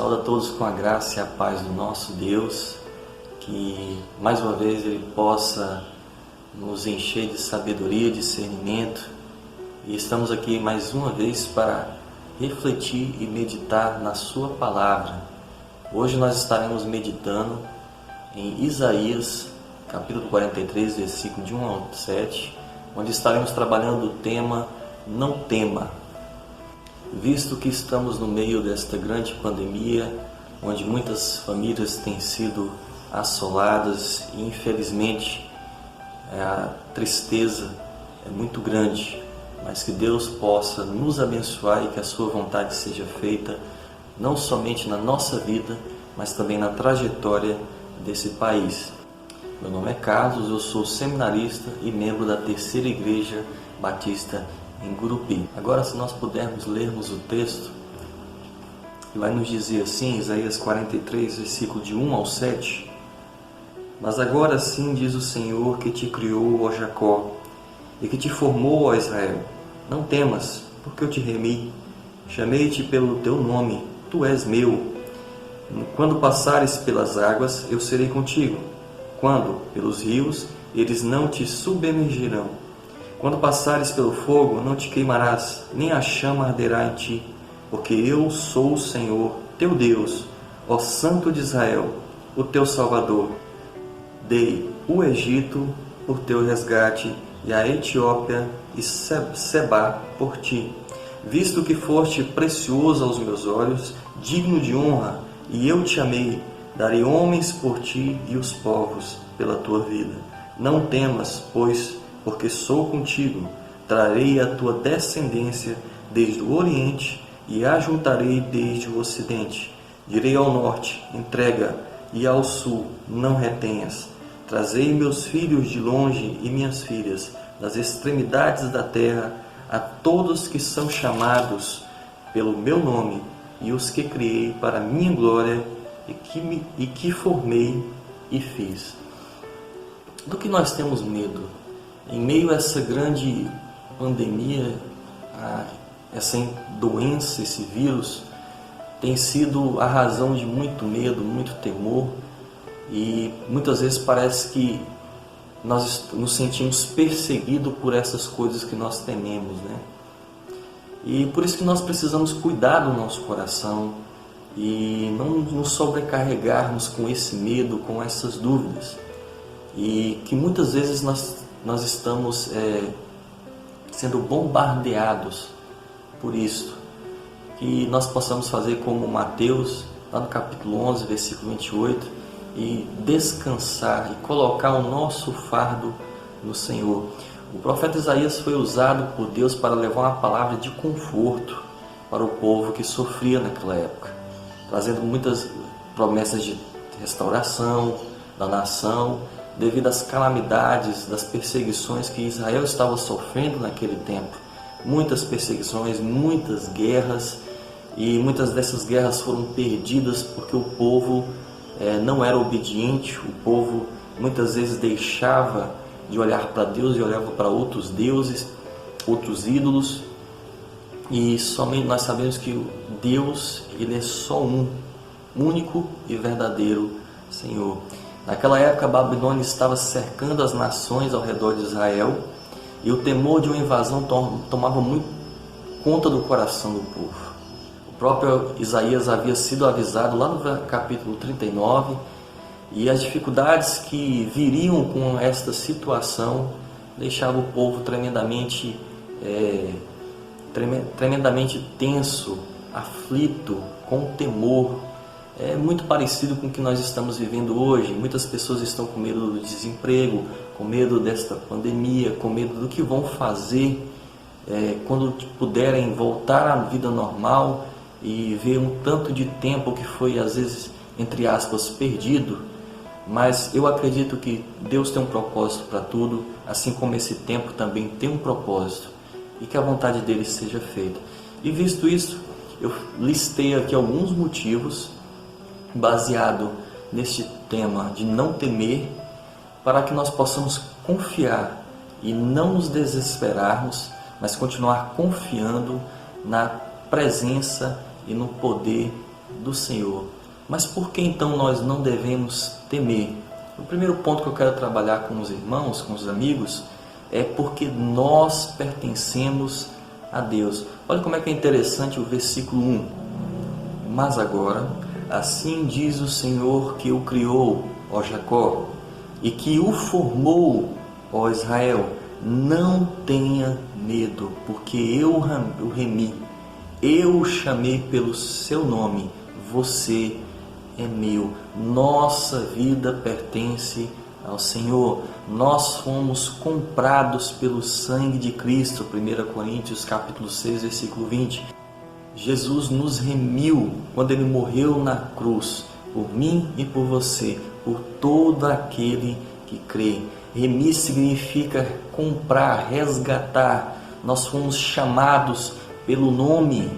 Saúdo a todos com a graça e a paz do nosso Deus, que mais uma vez Ele possa nos encher de sabedoria, discernimento, e estamos aqui mais uma vez para refletir e meditar na Sua Palavra. Hoje nós estaremos meditando em Isaías, capítulo 43, versículo de 1 ao 7, onde estaremos trabalhando o tema Não Tema. Visto que estamos no meio desta grande pandemia, onde muitas famílias têm sido assoladas e infelizmente a tristeza é muito grande, mas que Deus possa nos abençoar e que a Sua vontade seja feita não somente na nossa vida, mas também na trajetória desse país. Meu nome é Carlos, eu sou seminarista e membro da Terceira Igreja Batista em Gurupi. Agora, se nós pudermos lermos o texto, vai nos dizer assim, Isaías 43, versículo de 1 ao 7. Mas agora sim diz o Senhor que te criou, ó Jacó, e que te formou, ó Israel. Não temas, porque eu te remi. Chamei-te pelo teu nome, tu és meu. Quando passares pelas águas, eu serei contigo. Quando pelos rios, eles não te submergirão. Quando passares pelo fogo, não te queimarás, nem a chama arderá em ti, porque eu sou o Senhor, teu Deus, ó Santo de Israel, o teu Salvador. Dei o Egito por teu resgate, e a Etiópia e Sebá por ti. Visto que foste precioso aos meus olhos, digno de honra, e eu te amei, darei homens por ti e os povos pela tua vida. Não temas, pois, porque sou contigo, trarei a tua descendência desde o Oriente e a juntarei desde o Ocidente. Direi ao Norte, entrega, e ao Sul, não retenhas. Trazei meus filhos de longe e minhas filhas, das extremidades da terra, a todos que são chamados pelo meu nome, e os que criei para a minha glória, e que formei e fiz. Do que nós temos medo? Em meio a essa grande pandemia, essa doença, esse vírus, tem sido a razão de muito medo, muito temor, e muitas vezes parece que nós nos sentimos perseguidos por essas coisas que nós tememos, né? E por isso que nós precisamos cuidar do nosso coração e não nos sobrecarregarmos com esse medo, com essas dúvidas. E que muitas vezes nós estamos sendo bombardeados por isso. Que nós possamos fazer como Mateus, lá no capítulo 11, versículo 28, e descansar e colocar o nosso fardo no Senhor. O profeta Isaías foi usado por Deus para levar uma palavra de conforto para o povo que sofria naquela época, trazendo muitas promessas de restauração da nação, devido às calamidades, das perseguições que Israel estava sofrendo naquele tempo. Muitas perseguições, muitas guerras, e muitas dessas guerras foram perdidas porque o povo não era obediente, o povo muitas vezes deixava de olhar para Deus e olhava para outros deuses, outros ídolos, e somente nós sabemos que Deus, Ele é só um, único e verdadeiro Senhor. Naquela época, a Babilônia estava cercando as nações ao redor de Israel, e o temor de uma invasão tomava muito conta do coração do povo. O próprio Isaías havia sido avisado lá no capítulo 39, e as dificuldades que viriam com esta situação deixavam o povo tremendamente tenso, aflito, com temor. É muito parecido com o que nós estamos vivendo hoje. Muitas pessoas estão com medo do desemprego, com medo desta pandemia, com medo do que vão fazer quando puderem voltar à vida normal e ver um tanto de tempo que foi, às vezes, entre aspas, perdido. Mas eu acredito que Deus tem um propósito para tudo, assim como esse tempo também tem um propósito, e que a vontade dele seja feita. E visto isso, eu listei aqui alguns motivos baseado neste tema de não temer, para que nós possamos confiar e não nos desesperarmos, mas continuar confiando na presença e no poder do Senhor. Mas por que então nós não devemos temer? O primeiro ponto que eu quero trabalhar com os irmãos, com os amigos, é porque nós pertencemos a Deus. Olha como é que é interessante o versículo 1. Mas agora, assim diz o Senhor que o criou, ó Jacó, e que o formou, ó Israel, não tenha medo, porque eu o remi, eu o chamei pelo seu nome, você é meu. Nossa vida pertence ao Senhor. Nós fomos comprados pelo sangue de Cristo. 1 Coríntios capítulo 6, versículo 20. Jesus nos remiu quando Ele morreu na cruz, por mim e por você, por todo aquele que crê. Remir significa comprar, resgatar. Nós fomos chamados pelo nome.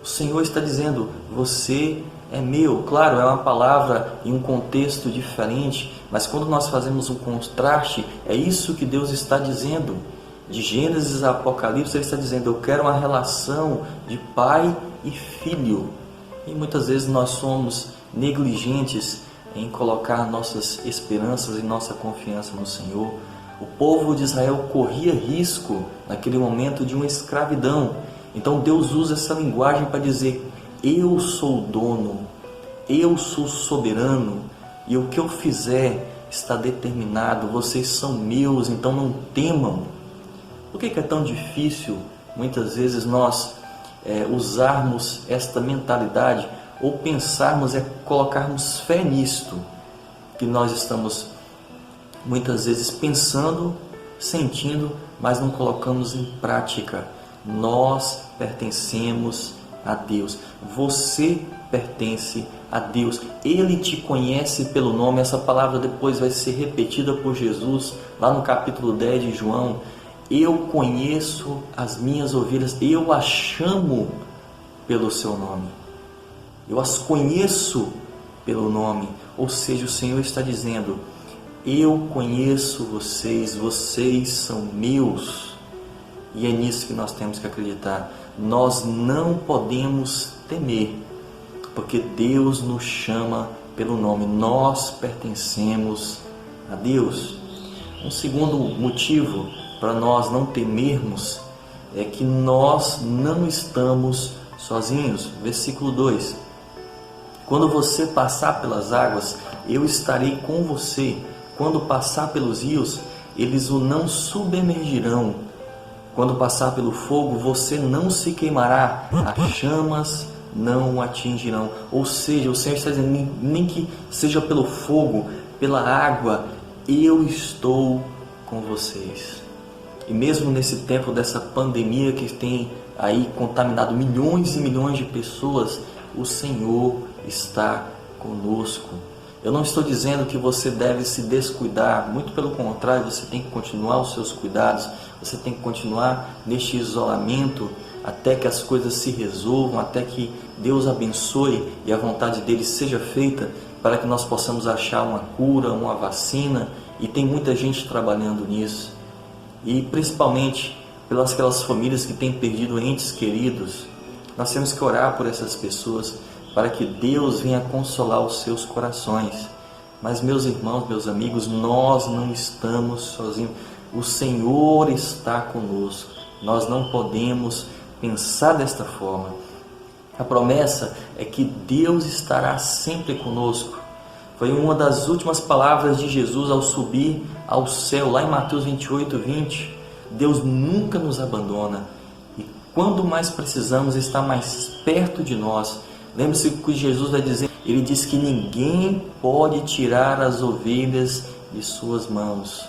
O Senhor está dizendo, você é meu. Claro, é uma palavra em um contexto diferente, mas quando nós fazemos um contraste, é isso que Deus está dizendo. De Gênesis a Apocalipse, Ele está dizendo, eu quero uma relação de pai e filho. E muitas vezes nós somos negligentes em colocar nossas esperanças e nossa confiança no Senhor. O povo de Israel corria risco naquele momento de uma escravidão. Então Deus usa essa linguagem para dizer, eu sou o dono, eu sou soberano, e o que eu fizer está determinado, vocês são meus, então não temam. Por que é tão difícil, muitas vezes, nós usarmos esta mentalidade, ou pensarmos, colocarmos fé nisto, que nós estamos, muitas vezes, pensando, sentindo, mas não colocamos em prática. Nós pertencemos a Deus. Você pertence a Deus. Ele te conhece pelo nome. Essa palavra depois vai ser repetida por Jesus lá no capítulo 10 de João. Eu conheço as minhas ovelhas, eu as chamo pelo seu nome. Eu as conheço pelo nome. Ou seja, o Senhor está dizendo, eu conheço vocês, vocês são meus. E é nisso que nós temos que acreditar. Nós não podemos temer, porque Deus nos chama pelo nome. Nós pertencemos a Deus. Um segundo motivo para nós não temermos é que nós não estamos sozinhos. Versículo 2. Quando você passar pelas águas, eu estarei com você. Quando passar pelos rios, eles o não submergirão. Quando passar pelo fogo, você não se queimará, as chamas não o atingirão. Ou seja, o Senhor está dizendo, nem que seja pelo fogo, pela água, eu estou com vocês. E mesmo nesse tempo dessa pandemia que tem aí contaminado milhões e milhões de pessoas, o Senhor está conosco. Eu não estou dizendo que você deve se descuidar, muito pelo contrário, você tem que continuar os seus cuidados, você tem que continuar neste isolamento até que as coisas se resolvam, até que Deus abençoe e a vontade dele seja feita para que nós possamos achar uma cura, uma vacina, e tem muita gente trabalhando nisso. E principalmente pelas aquelas famílias que têm perdido entes queridos, nós temos que orar por essas pessoas para que Deus venha consolar os seus corações. Mas meus irmãos, meus amigos, nós não estamos sozinhos. O Senhor está conosco. Nós não podemos pensar desta forma. A promessa é que Deus estará sempre conosco. Foi uma das últimas palavras de Jesus ao subir ao céu, lá em Mateus 28, 20. Deus nunca nos abandona. E quando mais precisamos, está mais perto de nós. Lembre-se que Jesus vai dizer, ele diz que ninguém pode tirar as ovelhas de suas mãos,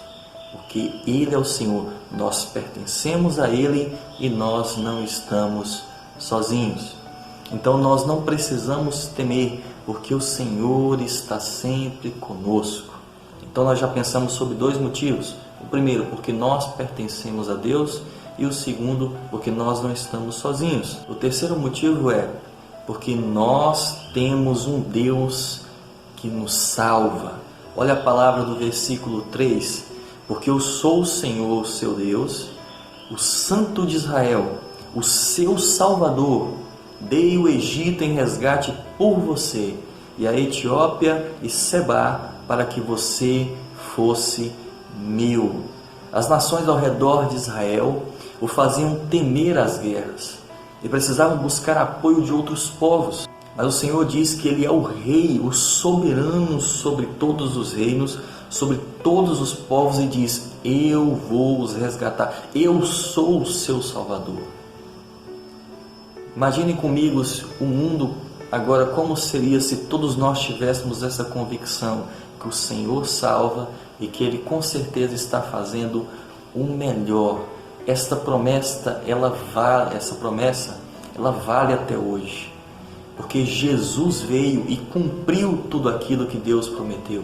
porque Ele é o Senhor. Nós pertencemos a Ele e nós não estamos sozinhos. Então nós não precisamos temer, porque o Senhor está sempre conosco. Então nós já pensamos sobre dois motivos. O primeiro, porque nós pertencemos a Deus, e o segundo, porque nós não estamos sozinhos. O terceiro motivo é porque nós temos um Deus que nos salva. Olha a palavra do versículo 3. Porque eu sou o Senhor, seu Deus, o Santo de Israel, o seu Salvador. Dei o Egito em resgate por você, e a Etiópia e Sebá, para que você fosse meu. As nações ao redor de Israel o faziam temer as guerras e precisavam buscar apoio de outros povos. Mas o Senhor diz que Ele é o Rei, o soberano sobre todos os reinos, sobre todos os povos, e diz: eu vou os resgatar, eu sou o seu Salvador. Imaginem comigo o mundo agora como seria se todos nós tivéssemos essa convicção que o Senhor salva e que Ele com certeza está fazendo o melhor. Essa promessa ela vale até hoje, porque Jesus veio e cumpriu tudo aquilo que Deus prometeu.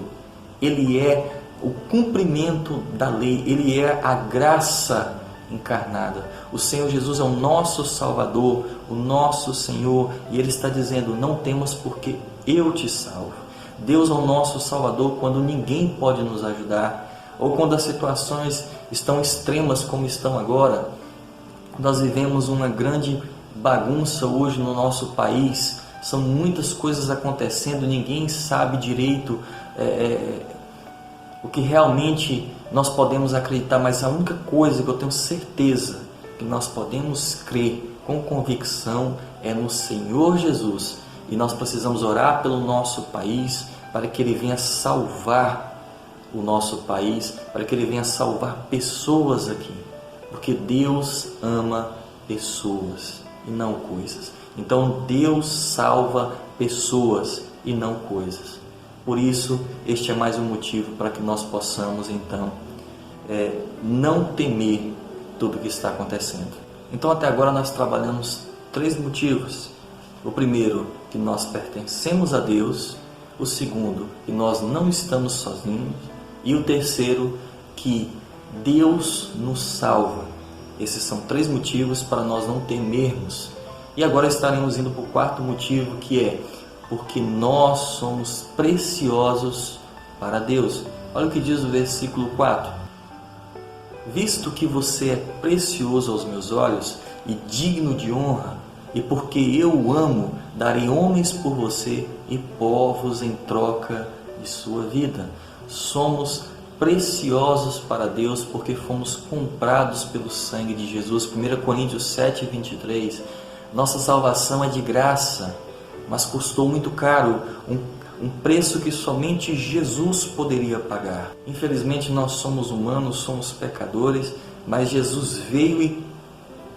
Ele é o cumprimento da lei, Ele é a graça encarnada. O Senhor Jesus é o nosso Salvador, o nosso Senhor, e Ele está dizendo: não temas, porque eu te salvo. Deus é o nosso Salvador quando ninguém pode nos ajudar, ou quando as situações estão extremas como estão agora. Nós vivemos uma grande bagunça hoje no nosso país, são muitas coisas acontecendo, ninguém sabe direito o que realmente nós podemos acreditar, mas a única coisa que eu tenho certeza que nós podemos crer com convicção é no Senhor Jesus, e nós precisamos orar pelo nosso país para que Ele venha salvar o nosso país, para que Ele venha salvar pessoas aqui, porque Deus ama pessoas e não coisas. Então Deus salva pessoas e não coisas. Por isso, este é mais um motivo para que nós possamos então não temer tudo o que está acontecendo. Então até agora nós trabalhamos 3 motivos. O primeiro, que nós pertencemos a Deus. O segundo, que nós não estamos sozinhos. E o terceiro, que Deus nos salva. Esses são 3 motivos para nós não temermos. E agora estaremos indo para o 4º motivo, que é porque nós somos preciosos para Deus. Olha o que diz o versículo 4. Visto que você é precioso aos meus olhos e digno de honra, e porque eu o amo, darei homens por você e povos em troca de sua vida. Somos preciosos para Deus porque fomos comprados pelo sangue de Jesus. 1 Coríntios 7, 23. Nossa salvação é de graça, mas custou muito caro, um preço que somente Jesus poderia pagar. Infelizmente nós somos humanos, somos pecadores, mas Jesus veio e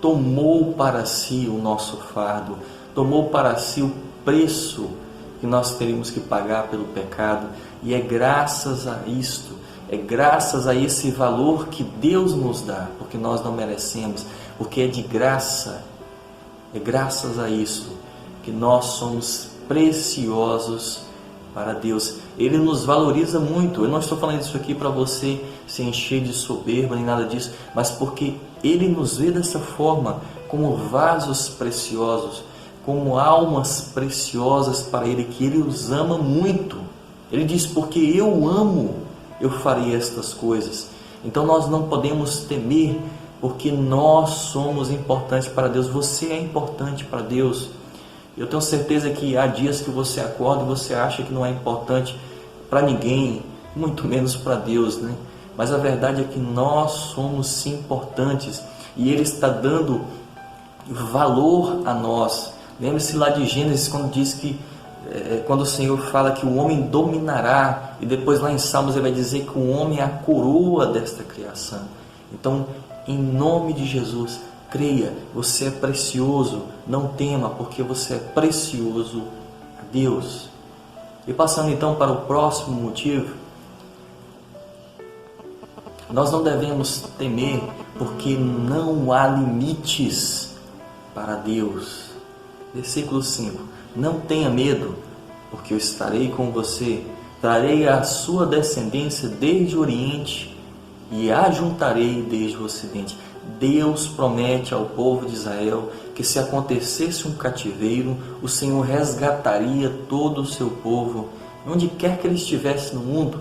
tomou para si o nosso fardo, tomou para si o preço que nós teríamos que pagar pelo pecado, e é graças a isto, é graças a esse valor que Deus nos dá, porque nós não merecemos, porque é de graça, é graças a isso que nós somos preciosos para Deus. Ele nos valoriza muito. Eu não estou falando isso aqui para você se encher de soberba nem nada disso, mas porque Ele nos vê dessa forma, como vasos preciosos, como almas preciosas para Ele, que Ele os ama muito. Ele diz: porque eu amo, eu farei estas coisas. Então nós não podemos temer, porque nós somos importantes para Deus. Você é importante para Deus. Eu tenho certeza que há dias que você acorda e você acha que não é importante para ninguém, muito menos para Deus, né? Mas a verdade é que nós somos sim importantes, e Ele está dando valor a nós. Lembre-se lá de Gênesis, quando diz que quando o Senhor fala que o homem dominará, e depois lá em Salmos Ele vai dizer que o homem é a coroa desta criação. Então, em nome de Jesus, creia, você é precioso, não tema, porque você é precioso a Deus. E passando então para o próximo motivo, nós não devemos temer, porque não há limites para Deus. Versículo 5: não tenha medo, porque eu estarei com você, trarei a sua descendência desde o Oriente e a ajuntarei desde o Ocidente. Deus promete ao povo de Israel que se acontecesse um cativeiro, o Senhor resgataria todo o seu povo, onde quer que ele estivesse no mundo.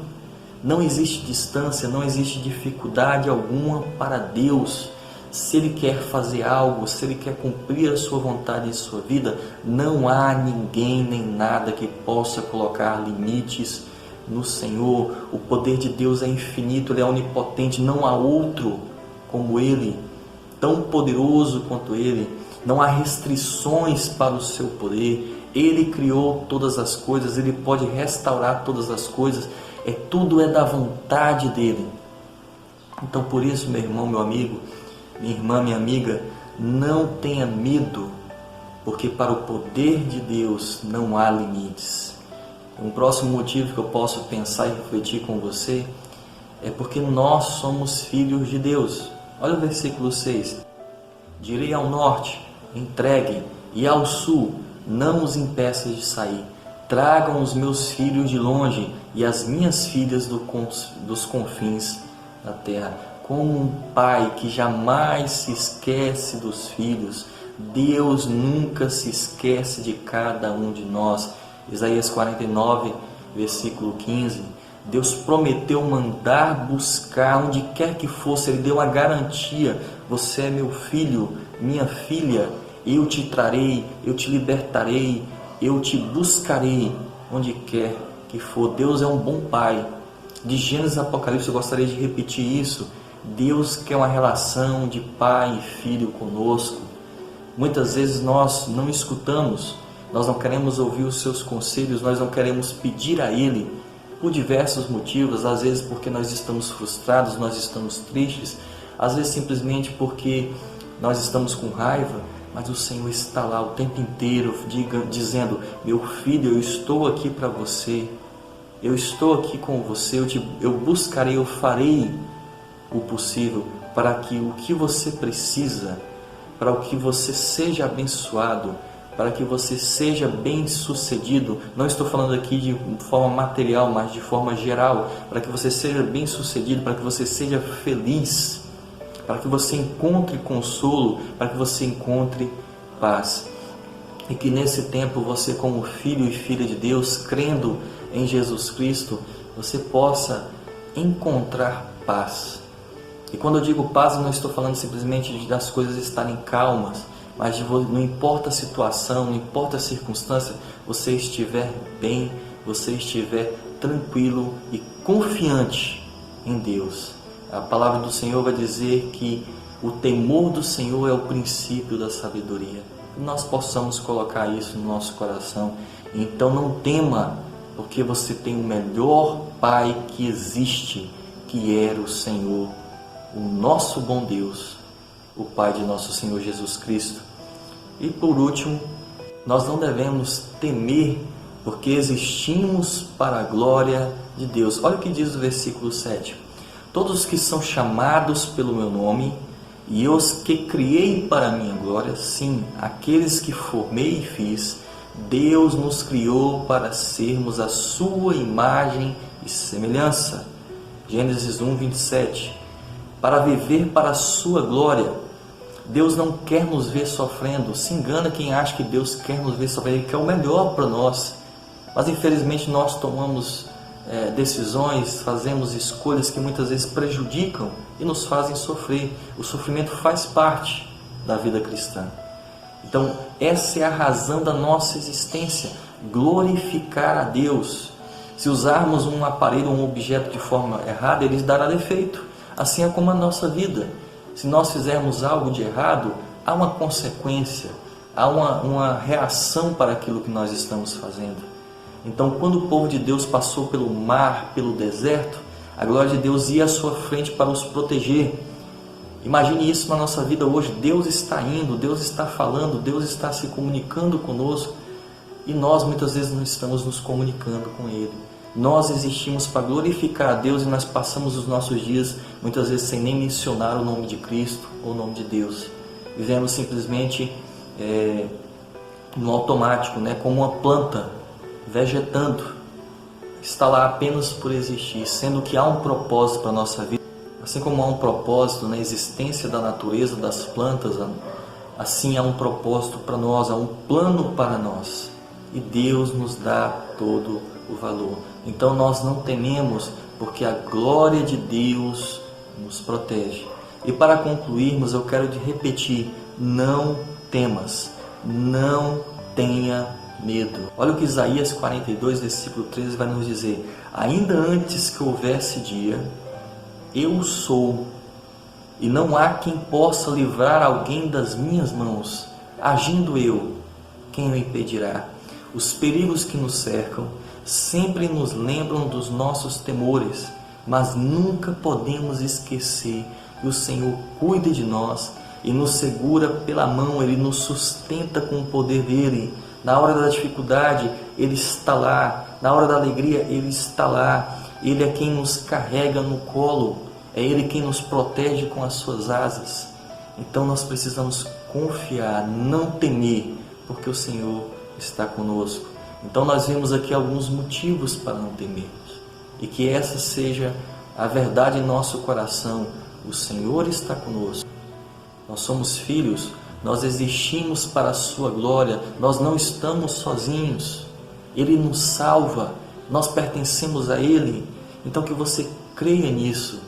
Não existe distância, não existe dificuldade alguma para Deus. se Ele quer fazer algo, se Ele quer cumprir a sua vontade em sua vida, não há ninguém nem nada que possa colocar limites no Senhor. O poder de Deus é infinito, Ele é onipotente, não há outro como Ele, tão poderoso quanto Ele. Não há restrições para o seu poder. Ele criou todas as coisas, Ele pode restaurar todas as coisas. Tudo é da vontade dEle. Então por isso, meu irmão, meu amigo, minha irmã, minha amiga, não tenha medo, porque para o poder de Deus não há limites. Um próximo motivo que eu posso pensar e refletir com você é porque nós somos filhos de Deus. Olha o versículo 6. Direi ao norte, entregue, e ao sul, não os impeças de sair. Tragam os meus filhos de longe e as minhas filhas dos confins da terra. Como um pai que jamais se esquece dos filhos, Deus nunca se esquece de cada um de nós. Isaías 49, versículo 15. Deus prometeu mandar buscar onde quer que fosse. Ele deu a garantia: você é meu filho, minha filha, eu te trarei, eu te libertarei, eu te buscarei onde quer que for. Deus é um bom pai. De Gênesis a Apocalipse eu gostaria de repetir isso. Deus quer uma relação de pai e filho conosco. Muitas vezes nós não escutamos, nós não queremos ouvir os seus conselhos, nós não queremos pedir a Ele por diversos motivos. Às vezes porque nós estamos frustrados, nós estamos tristes, às vezes simplesmente porque nós estamos com raiva, mas o Senhor está lá o tempo inteiro dizendo: meu filho, eu estou aqui para você, eu estou aqui com você, eu buscarei, eu farei o possível para que o que você precisa, para o que você seja abençoado, para que você seja bem sucedido. Não estou falando aqui de forma material, mas de forma geral, para que você seja bem sucedido, para que você seja feliz, para que você encontre consolo, para que você encontre paz. E que nesse tempo você, como filho e filha de Deus, crendo em Jesus Cristo, você possa encontrar paz. E quando eu digo paz, eu não estou falando simplesmente das coisas estarem calmas, mas não importa a situação, não importa a circunstância, você estiver bem, você estiver tranquilo e confiante em Deus. A palavra do Senhor vai dizer que o temor do Senhor é o princípio da sabedoria. Que nós possamos colocar isso no nosso coração. Então não tema, porque você tem o melhor Pai que existe, que era o Senhor, o nosso bom Deus, o Pai de nosso Senhor Jesus Cristo. E por último, nós não devemos temer, porque existimos para a glória de Deus. Olha o que diz o versículo 7. Todos que são chamados pelo meu nome, e os que criei para a minha glória, sim, aqueles que formei e fiz, Deus nos criou para sermos a sua imagem e semelhança. Gênesis 1, 27. Para viver para a sua glória. Deus não quer nos ver sofrendo. Se engana quem acha que Deus quer nos ver sofrendo. Ele quer o melhor para nós. Mas infelizmente nós tomamos decisões, fazemos escolhas que muitas vezes prejudicam e nos fazem sofrer. O sofrimento faz parte da vida cristã. Então essa é a razão da nossa existência, glorificar a Deus. Se usarmos um aparelho ou um objeto de forma errada, ele dará defeito. Assim é como a nossa vida. Se nós fizermos algo de errado, há uma consequência, há uma reação para aquilo que nós estamos fazendo. Então, quando o povo de Deus passou pelo mar, pelo deserto, a glória de Deus ia à sua frente para os proteger. Imagine isso na nossa vida hoje. Deus está indo, Deus está falando, Deus está se comunicando conosco e nós muitas vezes não estamos nos comunicando com Ele. Nós existimos para glorificar a Deus e nós passamos os nossos dias muitas vezes sem nem mencionar o nome de Cristo ou o nome de Deus. Vivemos simplesmente no automático, como uma planta vegetando, está lá apenas por existir, sendo que há um propósito para a nossa vida. Assim como há um propósito na existência da natureza, das plantas, assim há um propósito para nós, há um plano para nós. E Deus nos dá todo o valor. Então nós não tememos, porque a glória de Deus nos protege. E para concluirmos, eu quero repetir: não temas, não tenha medo. Olha o que Isaías 42, versículo 13 vai nos dizer: ainda antes que houvesse dia, eu sou, e não há quem possa livrar alguém das minhas mãos. Agindo eu, quem o impedirá? Os perigos que nos cercam sempre nos lembram dos nossos temores, mas nunca podemos esquecer que o Senhor cuida de nós e nos segura pela mão. Ele nos sustenta com o poder dele. Na hora da dificuldade, Ele está lá. Na hora da alegria, Ele está lá. Ele é quem nos carrega no colo. É Ele quem nos protege com as suas asas. Então nós precisamos confiar, não temer, porque o Senhor está conosco. Então nós vemos aqui alguns motivos para não temermos. E que essa seja a verdade em nosso coração. O Senhor está conosco. Nós somos filhos, nós existimos para a sua glória, nós não estamos sozinhos. Ele nos salva, nós pertencemos a Ele. Então que você creia nisso,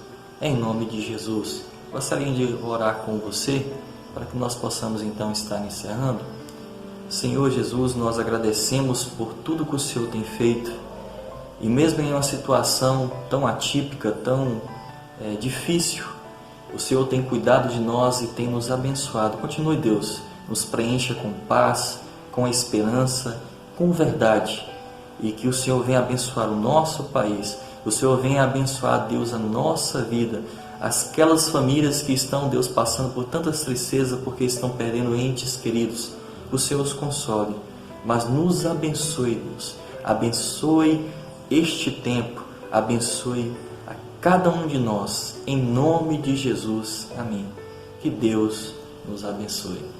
em nome de Jesus. Gostaria de orar com você, para que nós possamos então estar encerrando. Senhor Jesus, nós agradecemos por tudo que o Senhor tem feito. E mesmo em uma situação tão atípica, tão difícil, o Senhor tem cuidado de nós e tem nos abençoado. Continue, Deus, nos preencha com paz, com esperança, com verdade. E que o Senhor venha abençoar o nosso país. O Senhor venha abençoar, Deus, a nossa vida. Aquelas famílias que estão, Deus, passando por tanta tristeza porque estão perdendo entes queridos. O Senhor os console. Mas nos abençoe, Deus. Abençoe este tempo. Abençoe a cada um de nós, em nome de Jesus. Amém. Que Deus nos abençoe.